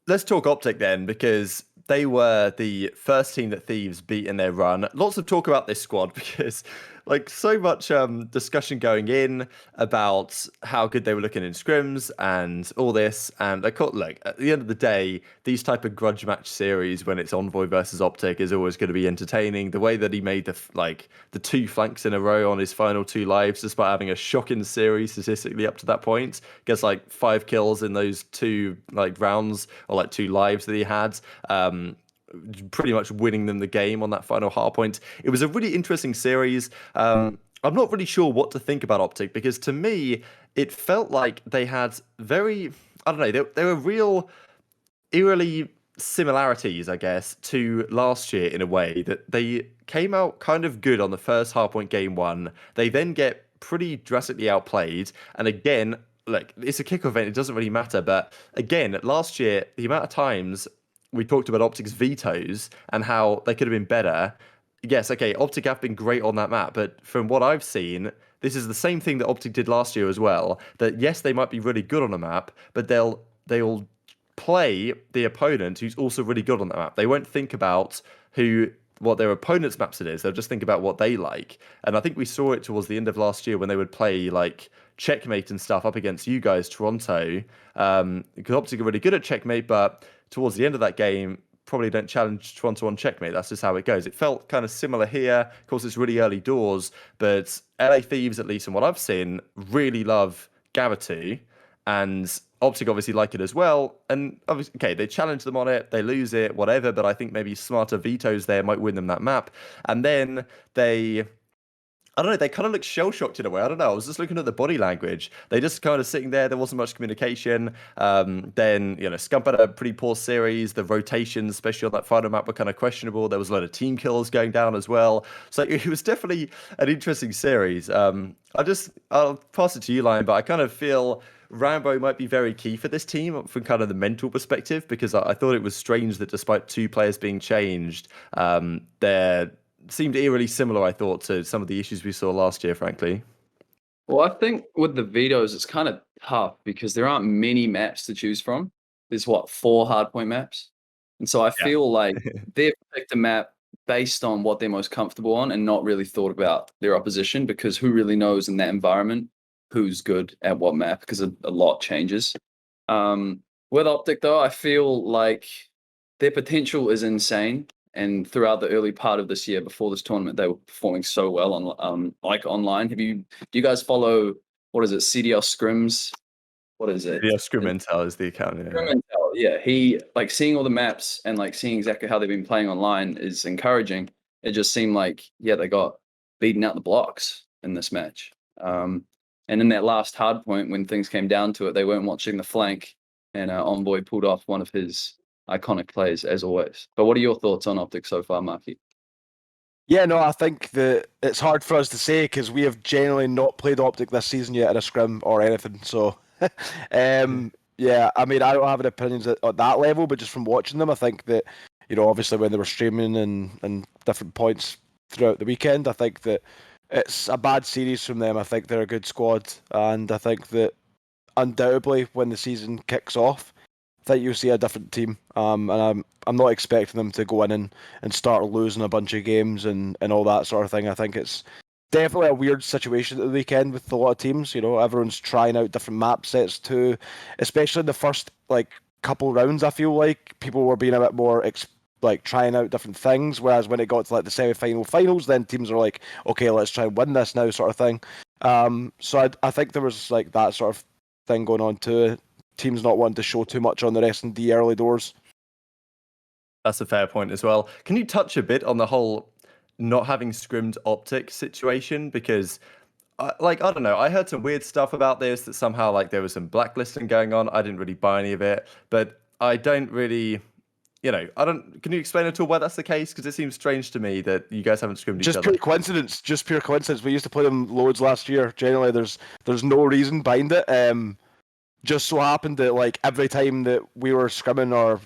let's talk OpTic then, because they were the first team that Thieves beat in their run. Lots of talk about this squad because, like, so much discussion going in about how good they were looking in scrims and all this. And look, at the end of the day, these type of grudge match series when it's Envoy versus OpTic is always going to be entertaining. The way that he made the two flanks in a row on his final two lives, despite having a shocking series statistically up to that point, gets like 5 kills in those two like rounds or like 2 lives that he had. Pretty much winning them the game on that final hard point. It was a really interesting series. I'm not really sure what to think about OpTic because to me, it felt like they had I don't know, they were real eerily similarities, I guess, to last year in a way that they came out kind of good on the first hardpoint game one. They then get pretty drastically outplayed. And again, like it's a kickoff event, it doesn't really matter. But again, last year, the amount of times we talked about OpTic's vetoes and how they could have been better. Yes, okay, OpTic have been great on that map, but from what I've seen, this is the same thing that OpTic did last year as well. That yes, they might be really good on a map, but they'll play the opponent who's also really good on that map. They won't think about what their opponent's maps it is. They'll just think about what they like. And I think we saw it towards the end of last year when they would play like Checkmate and stuff up against you guys, Toronto. Because OpTic are really good at Checkmate, but towards the end of that game, probably don't challenge Toronto on Checkmate. That's just how it goes. It felt kind of similar here. Of course, it's really early doors, but LA Thieves, at least in what I've seen, really love Gabatu, and OpTic obviously like it as well. And obviously, okay, they challenge them on it, they lose it, whatever, but I think maybe smarter vetoes there might win them that map. And then I don't know, they kind of look shell-shocked in a way. I don't know. I was just looking at the body language. They just kind of sitting there. There wasn't much communication. Then, Scump had a pretty poor series. The rotations, especially on that final map, were kind of questionable. There was a lot of team kills going down as well. So it was definitely an interesting series. I'll pass it to you, Lion, but I kind of feel Rambo might be very key for this team from kind of the mental perspective, because I thought it was strange that despite 2 players being changed, they're seemed eerily similar, I thought, to some of the issues we saw last year, frankly. Well, I think with the vetoes, it's kind of tough because there aren't many maps to choose from. There's 4 hardpoint maps. And so I feel like they've picked a map based on what they're most comfortable on and not really thought about their opposition, because who really knows in that environment who's good at what map, because a lot changes. With OpTic, though, I feel like their potential is insane. And throughout the early part of this year, before this tournament, they were performing so well on online. Do you guys follow, what is it, CDL Scrims? What is it? Yeah, Scrim Intel is the account. Yeah. Scrim Intel, yeah. He like seeing all the maps and like seeing exactly how they've been playing online is encouraging. It just seemed like they got beaten out the blocks in this match. And in that last hard point, when things came down to it, they weren't watching the flank, and Envoy pulled off one of his iconic plays as always. But what are your thoughts on OpTic so far, Marky? Yeah, no, I think that it's hard for us to say because we have generally not played OpTic this season yet in a scrim or anything. So, yeah, I mean, I don't have any opinions at that level, but just from watching them, I think that, obviously when they were streaming and different points throughout the weekend, I think that it's a bad series from them. I think they're a good squad, and I think that undoubtedly when the season kicks off, I think you'll see a different team, and I'm not expecting them to go in and start losing a bunch of games and all that sort of thing. I think it's definitely a weird situation at the weekend with a lot of teams. Everyone's trying out different map sets too, especially in the first couple rounds. I feel like people were being a bit more trying out different things, whereas when it got to the semi-final finals, then teams are like, okay, let's try and win this now, sort of thing. So I think there was that sort of thing going on too. Teams not wanting to show too much on the rest in the early doors. That's a fair point as well. Can you touch a bit on the whole not having scrimmed OpTic situation? Because, I don't know, I heard some weird stuff about this, that somehow there was some blacklisting going on. I didn't really buy any of it, but I don't really, can you explain at all why that's the case? Because it seems strange to me that you guys haven't scrimmed each other. Just pure coincidence. We used to play them loads last year. Generally, there's no reason behind it. Just so happened that every time that we were scrimming or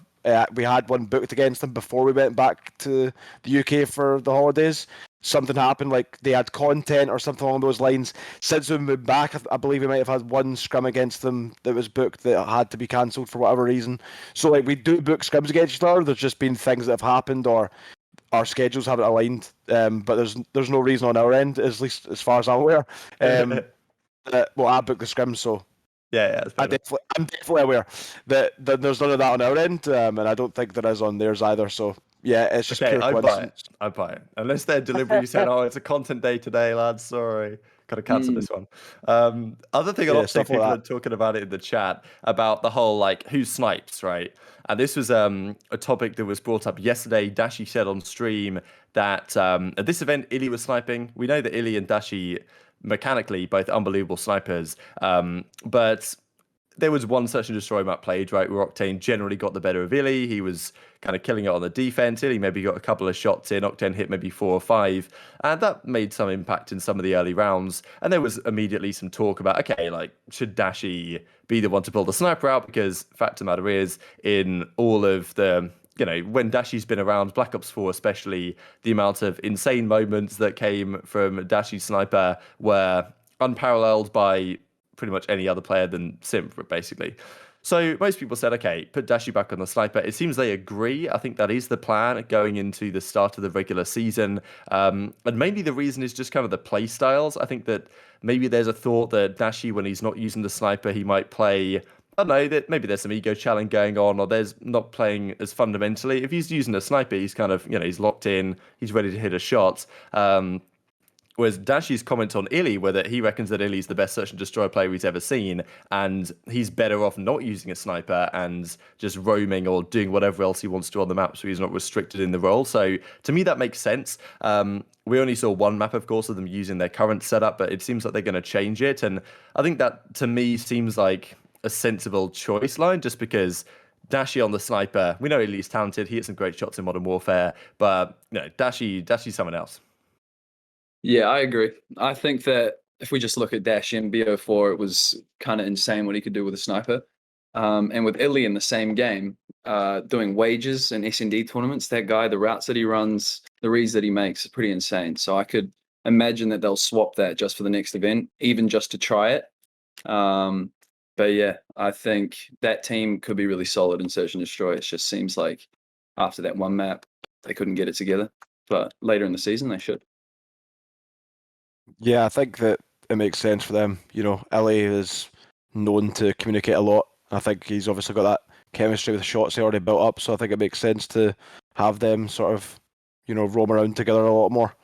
we had one booked against them before we went back to the UK for the holidays, something happened, like they had content or something along those lines. Since we've been back, I believe we might have had one scrim against them that was booked that had to be cancelled for whatever reason. So like we do book scrims against each other. There's just been things that have happened or our schedules haven't aligned. But there's no reason on our end, at least as far as I'm aware. Well, I booked the scrim, so yeah, I'm definitely aware that there's none of that on our end, and I don't think there is on theirs either. So yeah, it's just pure coincidence. I buy it. Unless they're deliberately saying, "Oh, it's a content day today, lads. Sorry, got to cancel this one." Other thing, stuff people like are talking about it in the chat about the whole like who snipes, right? And this was a topic that was brought up yesterday. Dashi said on stream that at this event, Illy was sniping. We know that Illy and Dashi mechanically both unbelievable snipers, but there was one search and destroy map played, right, where Octane generally got the better of Illy. He was kind of killing it on the defense. Illy maybe got a couple of shots in. Octane hit maybe 4 or 5. And that made some impact in some of the early rounds. And there was immediately some talk about, okay, like, should Dashi be the one to pull the sniper out? Because fact of the matter is, in all of the, when Dashi's been around, Black Ops 4 especially, the amount of insane moments that came from Dashi's sniper were unparalleled by pretty much any other player than Simp, basically. So most people said, okay, put Dashi back on the sniper. It seems they agree. I think that is the plan going into the start of the regular season. And maybe the reason is just kind of the play styles. I think that maybe there's a thought that Dashi, when he's not using the sniper, he might play, I don't know, that maybe there's some ego challenge going on, or there's not playing as fundamentally. If he's using a sniper, he's kind of, he's locked in, he's ready to hit a shot. Whereas Dashi's comment on Illy, where that he reckons that Illy's the best search and destroy player he's ever seen, and he's better off not using a sniper and just roaming or doing whatever else he wants to on the map, so he's not restricted in the role. So to me, that makes sense. We only saw one map, of course, of them using their current setup, but it seems like they're going to change it. And I think that, to me, seems like a sensible choice line, just because Dashi on the sniper, we know Illy's talented, he hit some great shots in Modern Warfare, but Dashi's someone else. Yeah, I agree. I think that if we just look at Dashi in BO4, it was kind of insane what he could do with a sniper. And with Illy in the same game, doing wages and S&D tournaments, that guy, the routes that he runs, the reads that he makes is pretty insane. So I could imagine that they'll swap that just for the next event, even just to try it. But yeah, I think that team could be really solid in Search and Destroy. It just seems like after that one map, they couldn't get it together. But later in the season, they should. Yeah, I think that it makes sense for them. Illy is known to communicate a lot. I think he's obviously got that chemistry with the shots he already built up, so I think it makes sense to have them sort of, roam around together a lot more.